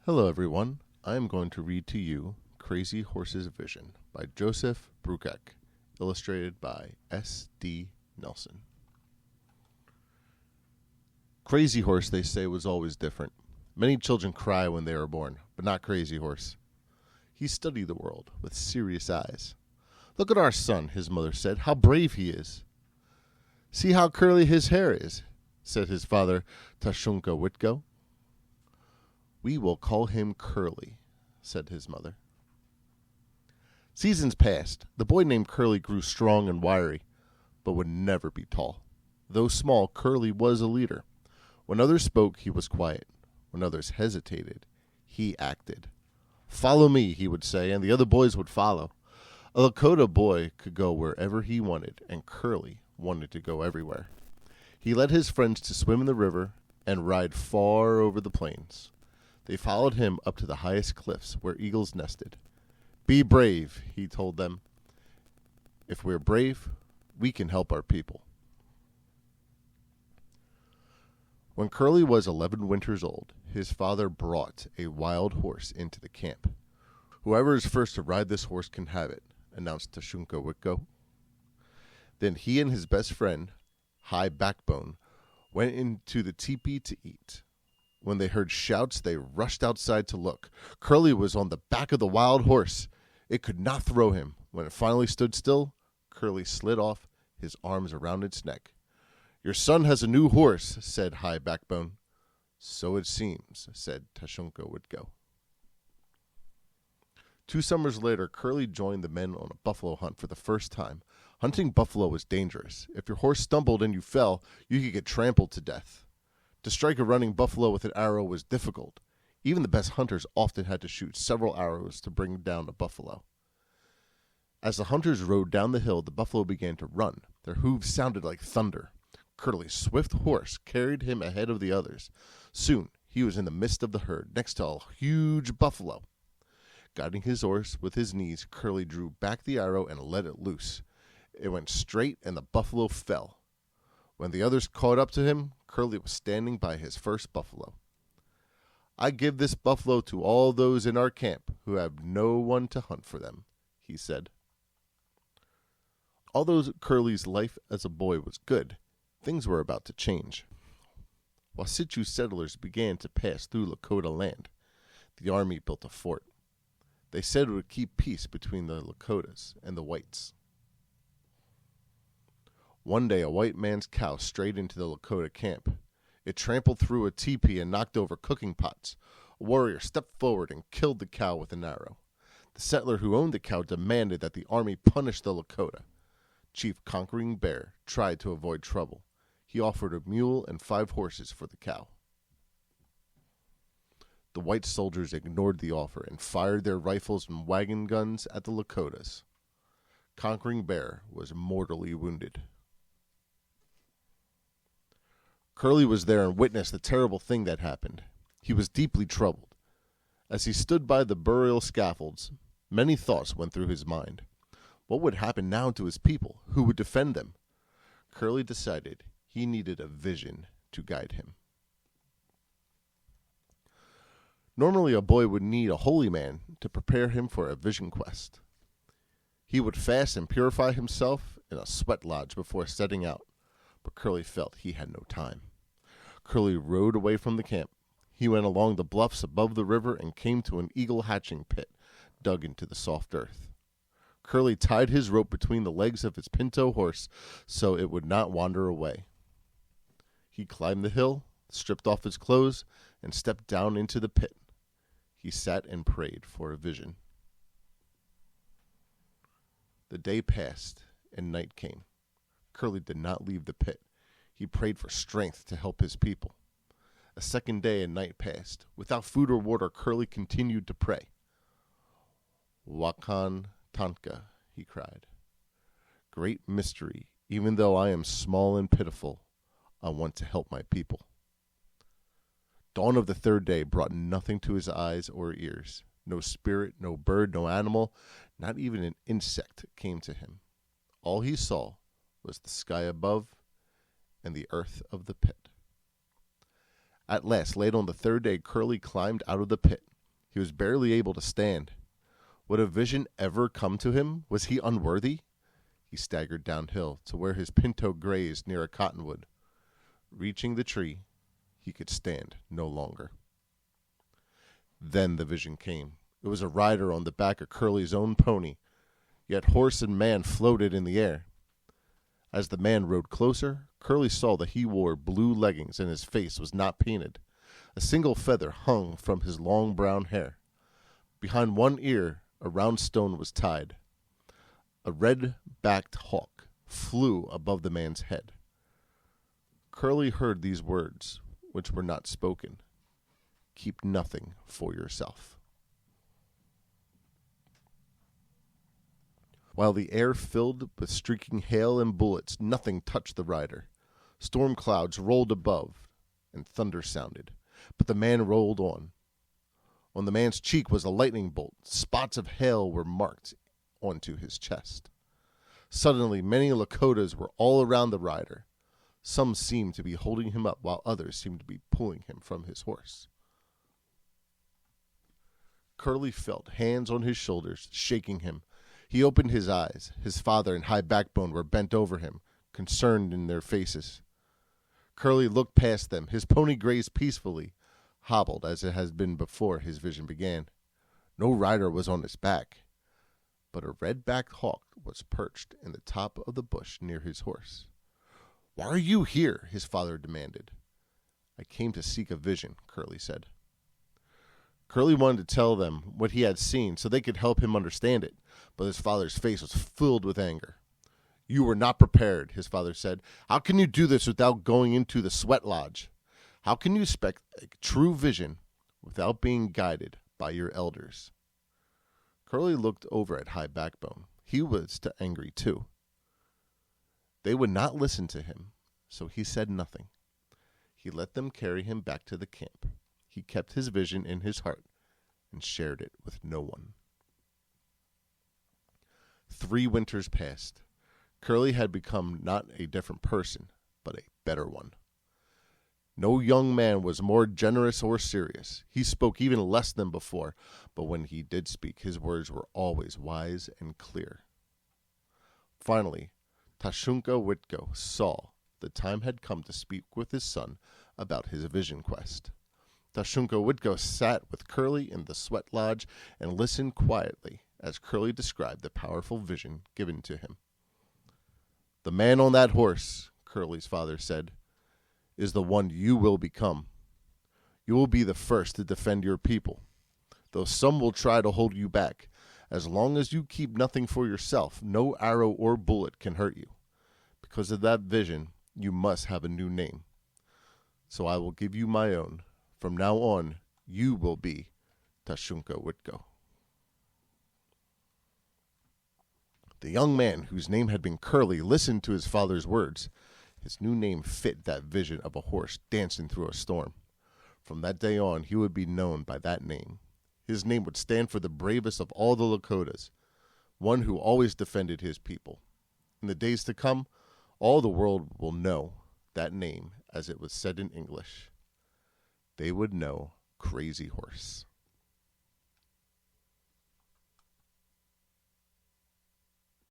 Hello, everyone. I am going to read to you Crazy Horse's Vision by Joseph Bruchac, illustrated by S.D. Nelson. Crazy Horse, they say, was always different. Many children cry when they are born, but not Crazy Horse. He studied the world with serious eyes. "Look at our son," his mother said. "How brave he is." "See how curly his hair is," said his father, Tashunka Witgo. "We will call him Curly," said his mother. Seasons passed. The boy named Curly grew strong and wiry, but would never be tall. Though small, Curly was a leader. When others spoke, he was quiet. When others hesitated, he acted. "Follow me," he would say, and the other boys would follow. A Lakota boy could go wherever he wanted, and Curly wanted to go everywhere. He led his friends to swim in the river and ride far over the plains. They followed him up to the highest cliffs where eagles nested. "Be brave," he told them. "If we're brave, we can help our people." When Curly was 11 winters old, his father brought a wild horse into the camp. "Whoever is first to ride this horse can have it," announced Tashunka Witgo. Then he and his best friend, High Backbone, went into the teepee to eat. When they heard shouts, they rushed outside to look. Curly was on the back of the wild horse. It could not throw him. When it finally stood still, Curly slid off, his arms around its neck. "Your son has a new horse," said High Backbone. "So it seems," said Tashunka Witgo. 2 summers later, Curly joined the men on a buffalo hunt for the first time. Hunting buffalo was dangerous. If your horse stumbled and you fell, you could get trampled to death. To strike a running buffalo with an arrow was difficult. Even the best hunters often had to shoot several arrows to bring down a buffalo. As the hunters rode down the hill, the buffalo began to run. Their hooves sounded like thunder. Curly's swift horse carried him ahead of the others. Soon, he was in the midst of the herd, next to a huge buffalo. Guiding his horse with his knees, Curly drew back the arrow and let it loose. It went straight, and the buffalo fell. When the others caught up to him, Curly was standing by his first buffalo. "I give this buffalo to all those in our camp who have no one to hunt for them," he said. Although Curly's life as a boy was good, things were about to change. Wasatch settlers began to pass through Lakota land. The army built a fort. They said it would keep peace between the Lakotas and the whites. One day, a white man's cow strayed into the Lakota camp. It trampled through a teepee and knocked over cooking pots. A warrior stepped forward and killed the cow with an arrow. The settler who owned the cow demanded that the army punish the Lakota. Chief Conquering Bear tried to avoid trouble. He offered a mule and 5 horses for the cow. The white soldiers ignored the offer and fired their rifles and wagon guns at the Lakotas. Conquering Bear was mortally wounded. Curly was there and witnessed the terrible thing that happened. He was deeply troubled. As he stood by the burial scaffolds, many thoughts went through his mind. What would happen now to his people? Who would defend them? Curly decided he needed a vision to guide him. Normally, a boy would need a holy man to prepare him for a vision quest. He would fast and purify himself in a sweat lodge before setting out, but Curly felt he had no time. Curly rode away from the camp. He went along the bluffs above the river and came to an eagle hatching pit dug into the soft earth. Curly tied his rope between the legs of his pinto horse so it would not wander away. He climbed the hill, stripped off his clothes, and stepped down into the pit. He sat and prayed for a vision. The day passed, and night came. Curly did not leave the pit. He prayed for strength to help his people. A second day and night passed. Without food or water, Curly continued to pray. "Wakan Tanka," he cried. "Great mystery, even though I am small and pitiful, I want to help my people." Dawn of the 3rd day brought nothing to his eyes or ears. No spirit, no bird, no animal, not even an insect came to him. All he saw was the sky above and the earth of the pit. At last, late on the 3rd day, Curly climbed out of the pit. He was barely able to stand. Would a vision ever come to him? Was he unworthy? He staggered downhill to where his pinto grazed near a cottonwood. Reaching the tree, he could stand no longer. Then the vision came. It was a rider on the back of Curly's own pony, yet horse and man floated in the air. As the man rode closer, Curly saw that he wore blue leggings and his face was not painted. A single feather hung from his long brown hair. Behind one ear, a round stone was tied. A red-backed hawk flew above the man's head. Curly heard these words, which were not spoken. Keep nothing for yourself. While the air filled with streaking hail and bullets, nothing touched the rider. Storm clouds rolled above, and thunder sounded, but the man rolled on. On the man's cheek was a lightning bolt. Spots of hail were marked onto his chest. Suddenly, many Lakotas were all around the rider. Some seemed to be holding him up, while others seemed to be pulling him from his horse. Curly felt hands on his shoulders, shaking him. He opened his eyes. His father and High Backbone were bent over him, concerned in their faces. Curly looked past them. His pony grazed peacefully, hobbled as it had been before his vision began. No rider was on his back, but a red-backed hawk was perched in the top of the bush near his horse. "Why are you here?" his father demanded. "I came to seek a vision," Curly said. Curly wanted to tell them what he had seen so they could help him understand it, but his father's face was filled with anger. "You were not prepared," his father said. "How can you do this without going into the sweat lodge? How can you expect a true vision without being guided by your elders?" Curly looked over at High Backbone. He was angry too. They would not listen to him, so he said nothing. He let them carry him back to the camp. He kept his vision in his heart and shared it with no one. 3 winters passed. Curly had become not a different person, but a better one. No young man was more generous or serious. He spoke even less than before, but when he did speak, his words were always wise and clear. Finally, Tashunka Witko saw the time had come to speak with his son about his vision quest. Tashunka Witko sat with Curly in the sweat lodge and listened quietly as Curly described the powerful vision given to him. "The man on that horse," Curly's father said, "is the one you will become. You will be the first to defend your people. Though some will try to hold you back, as long as you keep nothing for yourself, no arrow or bullet can hurt you. Because of that vision, you must have a new name. So I will give you my own. From now on, you will be Tashunka Witko." The young man, whose name had been Curly, listened to his father's words. His new name fit that vision of a horse dancing through a storm. From that day on, he would be known by that name. His name would stand for the bravest of all the Lakotas, one who always defended his people. In the days to come, all the world will know that name as it was said in English. They would know Crazy Horse.